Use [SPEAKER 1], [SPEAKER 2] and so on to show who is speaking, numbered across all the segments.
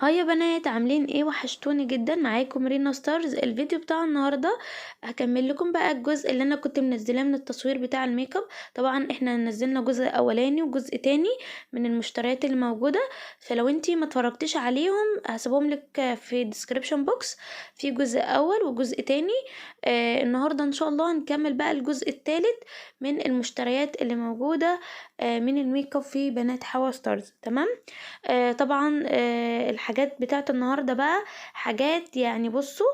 [SPEAKER 1] هاي يا بنات، عاملين ايه؟ وحشتوني جدا. معاكم رينا ستارز. الفيديو بتاع النهارده هكمل لكم بقى الجزء اللي انا كنت منزلاه من التصوير بتاع الميك اب. طبعا احنا نزلنا جزء اولاني وجزء تاني من المشتريات اللي موجوده، فلو انتي ما اتفرجتيش عليهم هسيبهم لك في الديسكريبشن بوكس. في جزء اول وجزء تاني. النهارده ان شاء الله هنكمل بقى الجزء الثالث من المشتريات اللي موجوده من الميك اب في بنات حوا ستارز. تمام. طبعا الحاجات بتاعت النهاردة بقى حاجات يعني بصوا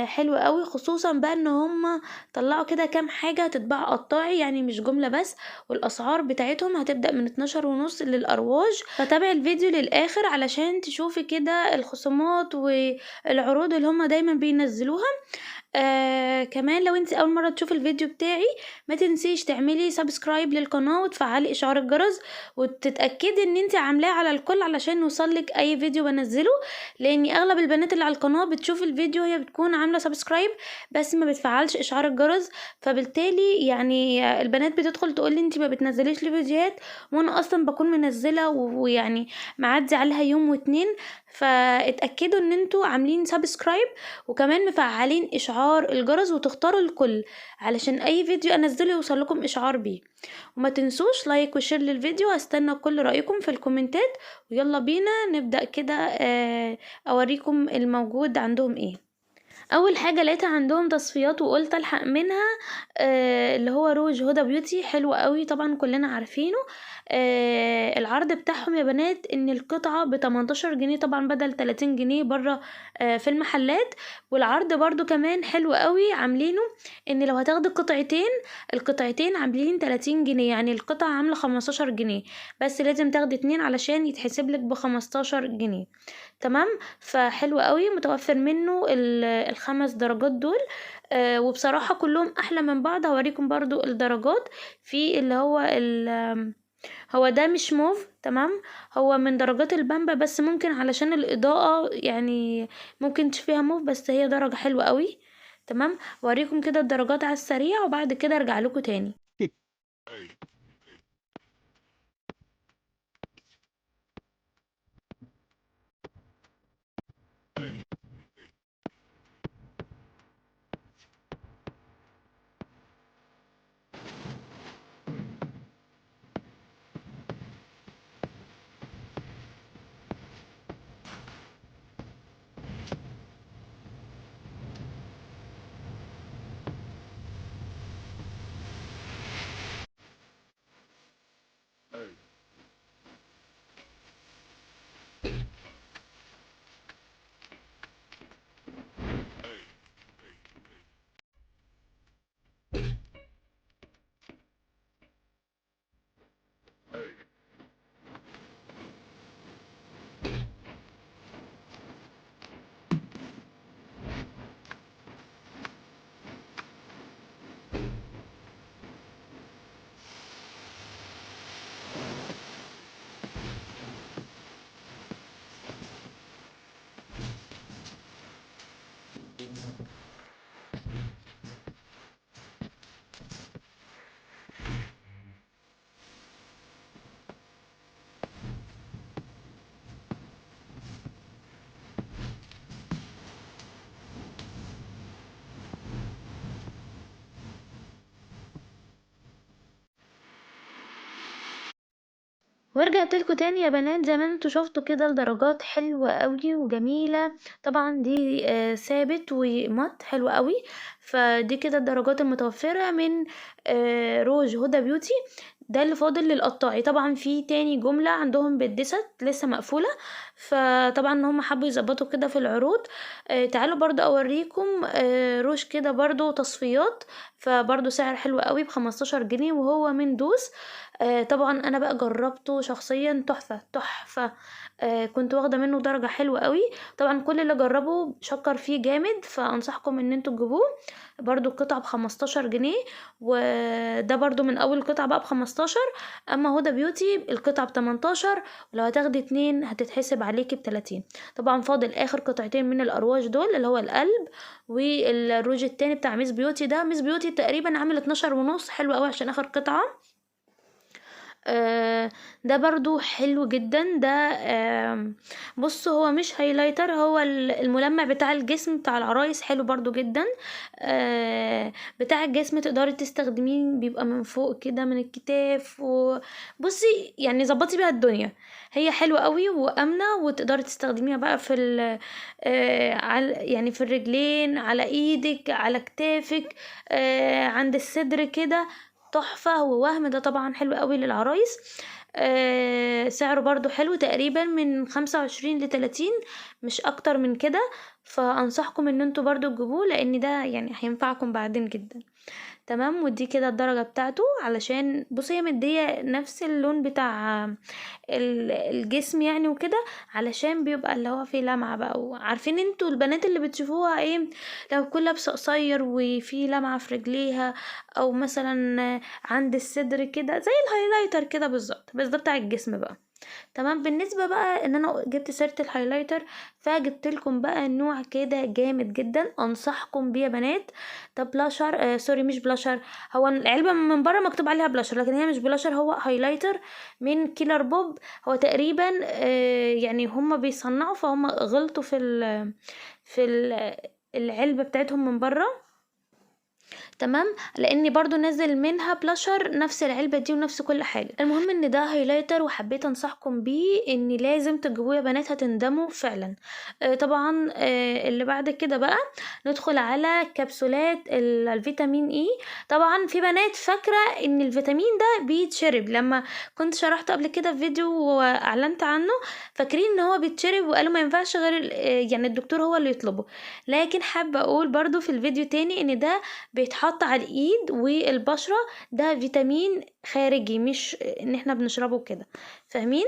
[SPEAKER 1] حلوة قوي، خصوصا بقى ان هم طلعوا كده كام حاجة هتتباع قطاعي، يعني مش جملة بس. والاسعار بتاعتهم هتبدأ من 12.5 للأرواج، فتابع الفيديو للآخر علشان تشوفي كده الخصومات والعروض اللي هم دايما بينزلوها. كمان لو انت اول مره تشوف الفيديو بتاعي ما تنسيش تعملي سبسكرايب للقناه وتفعلي اشعار الجرس، وتتاكدي ان انت عاملاه على الكل علشان يوصلك اي فيديو بنزله. لان اغلب البنات اللي على القناه بتشوف الفيديو هي بتكون عامله سبسكرايب بس ما بتفعلش اشعار الجرس، فبالتالي يعني البنات بتدخل تقول لي انت ما بتنزليش لي فيديوهات، وانا اصلا بكون منزله ويعني معدي عليها يوم واتنين. فاتاكدوا ان انتوا عاملين سبسكرايب وكمان مفعلين اشعار الجرس وتختاروا الكل علشان اي فيديو انزله يوصل لكم اشعار بيه. وما تنسوش لايك وشير للفيديو. هستنى كل رأيكم في الكومنتات، ويلا بينا نبدأ كده. اوريكم الموجود عندهم ايه. اول حاجه لقيتها عندهم تصفيات وقلت الحق منها، اللي هو روج هدى بيوتي. حلو قوي، طبعا كلنا عارفينه. العرض بتاعهم يا بنات ان القطعه ب 18 جنيه طبعا بدل 30 جنيه بره في المحلات. والعرض برضو كمان حلو قوي عاملينه ان لو هتاخدي قطعتين، القطعتين عاملين 30 جنيه، يعني القطعه عامله 15 جنيه، بس لازم تاخدي اتنين علشان يتحسب لك ب 15 جنيه. تمام. فحلو قوي، متوفر منه الخمس درجات دول. وبصراحة كلهم احلى من بعض. هوريكم برضو الدرجات في اللي هو هو ده مش موف. تمام. هو من درجات البامبا، بس ممكن علشان الاضاءة يعني ممكن تشوفيها موف، بس هي درجة حلوة قوي. تمام. اوريكم كده الدرجات على السريع وبعد كده ارجع لكم تاني. ورجعت لكم تاني يا بنات. زي ما انتوا شفتوا كده الدرجات حلوة قوي وجميلة. طبعا دي ثابت ومات حلوة قوي. فدي كده الدرجات المتوفرة من روج هدى بيوتي. ده اللي فاضل للقطاعي. طبعا في تاني جملة عندهم بالدست لسه مقفولة، فطبعا هم حبوا يظبطوا كده في العروض. تعالوا برضو اوريكم روج كده برضو تصفيات. فبرضو سعر حلو قوي ب15 جنيه وهو من دوس. طبعا انا بقى جربته شخصيا، تحفة تحفة. كنت واخدة منه درجة حلوة قوي. طبعا كل اللي جربه شكر فيه جامد، فانصحكم ان انتوا تجيبوه. برضو القطعة ب15 جنيه، وده برضو من اول قطعة بقى ب15. اما هدى بيوتي القطعة ب18، ولو هتاخدي اتنين هتتحسب عليكي ب30. طبعا فاضل اخر قطعتين من الارواج دول، اللي هو القلب والروج التاني بتاع ميس بيوتي. ده ميس بيوتي تقريبا عامل 12 ونص، حلو قوي عشان اخر قطعة. ده برضو حلو جدا. ده بص، هو مش هايلايتر، هو الملمع بتاع الجسم بتاع العرايس، حلو برضو جدا. بتاع الجسم تقدري تستخدميه، بيبقى من فوق كده من الكتاف، وبصي يعني ظبطي بيها الدنيا. هي حلوة قوي وامنه، وتقدري تستخدميها بقى في يعني في الرجلين، على ايدك، على كتافك، عند الصدر كده. تحفة ووهم. ده طبعا حلو قوي للعرايس. سعره برضو حلو، تقريبا من 25 ل30، مش اكتر من كده. فانصحكم ان انتوا برضو تجيبوه، لان ده يعني هينفعكم بعدين جدا. تمام. ودي كده الدرجة بتاعته، علشان بصي هي مدية نفس اللون بتاع الجسم يعني وكده، علشان بيبقى اللي هو فيه لمعة بقى. وعارفين انتوا البنات اللي بتشوفوها ايه، لو كل لابسه قصير وفي لمعة في رجليها، او مثلا عند الصدر كده، زي الهايلايتر كده بالظبط، بس ده بتاع الجسم بقى. تمام. بالنسبه بقى ان انا جبت سيره الهايلايتر، فجبت لكم بقى نوع كده جامد جدا، انصحكم بيه يا بنات. ده بلاشر، سوري مش بلاشر، هو العلبه من بره مكتوب عليها بلاشر، لكن هي مش بلاشر، هو هايلايتر من كيلر بوب. هو تقريبا يعني هم بيصنعوا، فهم غلطوا العلبه بتاعتهم من بره. تمام. لاني برضو نزل منها بلاشر نفس العلبة دي ونفس كل حاجة. المهم ان ده هايلايتر، وحبيت انصحكم بيه، ان لازم تجيبوه يا بنات، هتندموا فعلا. طبعا اللي بعد كده بقى ندخل على كبسولات الفيتامين اي. طبعا في بنات فاكرة ان الفيتامين ده بيتشرب، لما كنت شرحت قبل كده في فيديو واعلنت عنه، فاكرين ان هو بيتشرب، وقالوا ما ينفعش غير يعني الدكتور هو اللي يطلبه. لكن حابة اقول برضو في الفيديو تاني ان ده بيتحط على الايد والبشرة، ده فيتامين خارجي، مش ان احنا بنشربه كده. فاهمين؟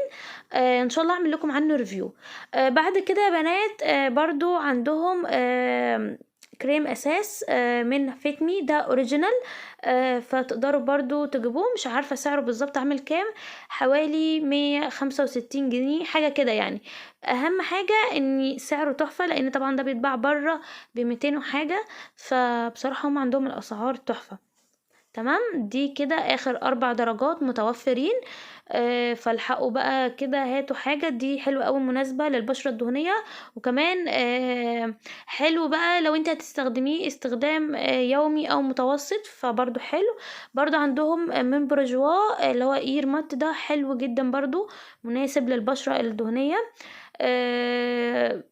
[SPEAKER 1] ان شاء الله اعمل لكم عنه ريفيو. بعد كده يا بنات برضو عندهم كريم اساس من فيتمي، ده اوريجينال. فتقدروا برضو تجيبوه، مش عارفة سعره بالظبط عامل كام، حوالي 165 جنيه حاجة كده يعني. اهم حاجة ان سعره تحفة، لان طبعا ده بيتباع بره ب200 وحاجة. فبصراحة هم عندهم الاسعار تحفة. تمام. دي كده اخر 4 درجات متوفرين. فالحقوا بقى كده، هاتوا حاجة دي حلوة قوي، مناسبة للبشرة الدهنية. وكمان حلو بقى لو انت هتستخدميه استخدام يومي او متوسط، فبرضو حلو. برضو عندهم من برجوا اللي هو اير مات، ده حلو جدا برضو، مناسب للبشرة الدهنية.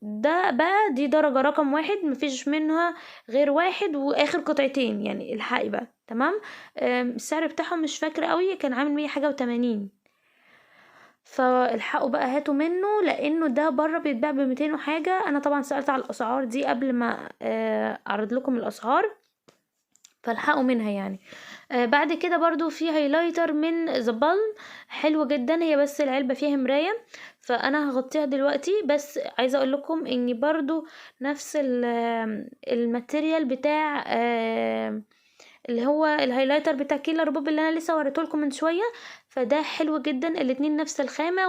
[SPEAKER 1] ده بقى دي درجة رقم 1، مفيش منها غير واحد واخر قطعتين يعني، الحقي بقى. تمام. السعر بتاعهم مش فاكرة قوي، كان عامل 100 حاجة و80. فالحقوا بقى هاتوا منه، لانه ده بره بيتباع ب200 وحاجة. انا طبعا سألت على الاسعار دي قبل ما اعرض لكم الاسعار، فالحقوا منها يعني. بعد كده برضو في هايلايتر من ذا بالم، حلو جدا. هي بس العلبة فيها مراية، فانا هغطيها دلوقتي. بس عايزة اقول لكم اني برضو نفس الماتيريال بتاع اللي هو الهايلايتر بتاع كيلر بوب اللي انا لسه وريته لكم من شوية. فده حلو جدا، الاتنين نفس الخامة،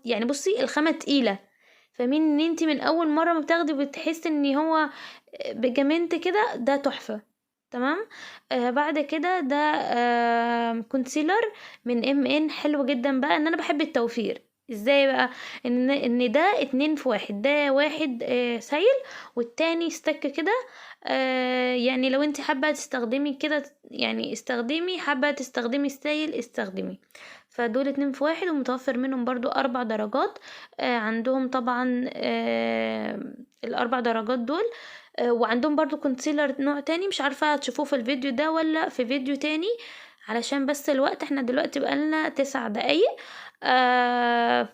[SPEAKER 1] يعني بصي الخامة تقيلة. فاهمين ان انتي من اول مرة ما بتاخدي بتحس ان هو بجمنت كده، ده تحفة. تمام. بعد كده ده كونسيلر من ان حلو جدا بقى. ان انا بحب التوفير ازاي بقى، ان ده 2 في 1، ده واحد سايل والتاني ستك كده. يعني لو انت حابة تستخدمي كده يعني استخدمي، حابة تستخدمي ستايل استخدمي. فدول 2 في 1، ومتوفر منهم برضو 4 درجات. عندهم طبعا ال4 درجات دول. وعندهم برضو كونسيلر نوع تاني، مش عارفة هتشوفوه في الفيديو ده ولا في فيديو تاني، علشان بس الوقت، احنا دلوقتي بقالنا 9 دقايق.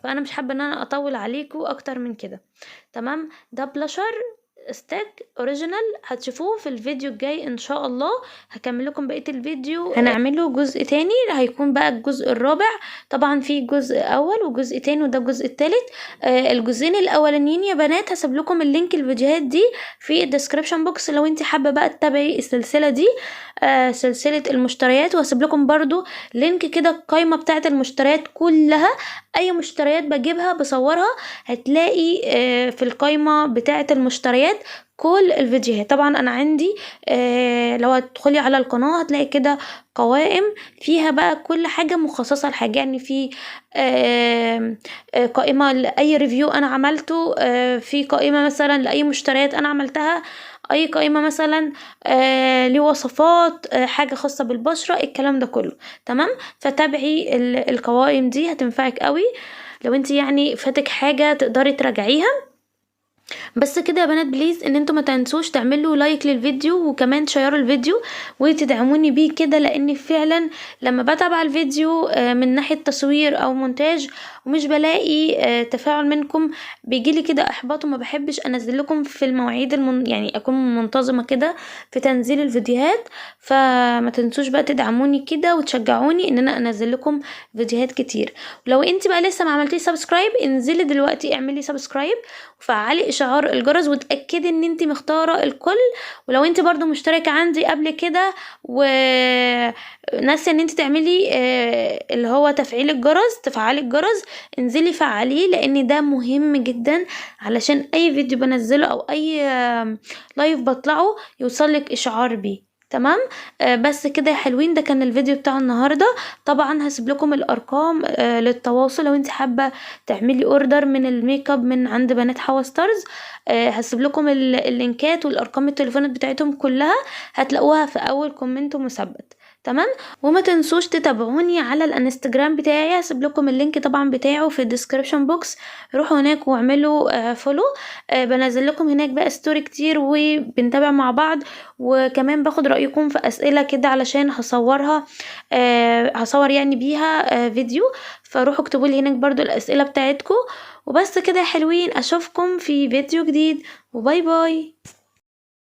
[SPEAKER 1] فانا مش حابة ان انا اطول عليكم اكتر من كده. تمام. ده بلاشر ستيك اوريجينال، هتشوفوه في الفيديو الجاي ان شاء الله. هكمل لكم بقية الفيديو، هنعمله جزء تاني، هيكون بقى الجزء الرابع. طبعا في جزء اول وجزء تاني، وده الجزء التالت. الجزئين الاولانيين يا بنات هسيب لكم اللينك الفيديوهات دي في الديسكريبشن بوكس، لو انت حابة بقى تتابعي السلسلة دي، سلسلة المشتريات. وهسيب لكم برضو لينك كده القائمة بتاعة المشتريات كلها، اي مشتريات بجيبها بصورها هتلاقي في القائمة بتاعة المشتريات فيديوهات، كل الفيديوهات. طبعا انا عندي لو هتدخلي على القناة هتلاقي كده قوائم فيها بقى كل حاجة مخصصة لحاجة، يعني في قائمة لأي ريفيو أنا عملته، في قائمة مثلا لأي مشتريات أنا عملتها، أي قائمة مثلا لوصفات حاجة خاصة بالبشرة، الكلام ده كله. تمام، فتابعي القوائم دي هتنفعك قوي لو انت يعني فاتك حاجة تقدري تراجعيها. بس كده يا بنات، بليز ان انتوا ما تنسوش تعملوا لايك للفيديو وكمان تشيروا الفيديو وتدعموني بيه كده، لان فعلا لما بتابع الفيديو من ناحية تصوير او مونتاج ومش بلاقي تفاعل منكم، بيجيلي كده احباط وما بحبش انزل لكم في المواعيد يعني اكون منتظمة كده في تنزيل الفيديوهات. فما تنسوش بقى تدعموني كده وتشجعوني ان انا انزل لكم فيديوهات كتير. ولو انت بقى لسه ما عملتيش سبسكرايب، انزلي دلوقتي اعملي سبسكرايب وفعلي اشعار الجرس وتأكدي ان انت مختارة الكل. ولو انت برضو مشتركة عندي قبل كده وناسية ان انت تعملي اللي هو تفعيل الجرس، تفعلي الجرس، انزلي فعليه، لان ده مهم جدا علشان اي فيديو بنزله او اي لايف بطلعه يوصلك اشعار بيه. تمام. بس كده يا حلوين، ده كان الفيديو بتاع النهارده. طبعا هسيب لكم الارقام للتواصل لو انت حابه تعملي اوردر من الميك اب من عند بنات حوا ستارز. هسيب لكم اللينكات والارقام التليفونات بتاعتهم كلها، هتلاقوها في اول كومنت مثبت. تمام. وما تنسوش تتابعوني على الانستجرام بتاعي، هسيب لكم اللينك طبعا بتاعه في الديسكريبشن بوكس، روحوا هناك واعملوا فولو. بنزل لكم هناك بقى ستوري كتير وبنتابع مع بعض، وكمان باخد رأيكم في أسئلة كده علشان هصورها، هصور يعني بيها فيديو، فروحوا اكتبوا لي هناك برضو الأسئلة بتاعتكم. وبس كده يا حلوين، أشوفكم في فيديو جديد، وباي باي.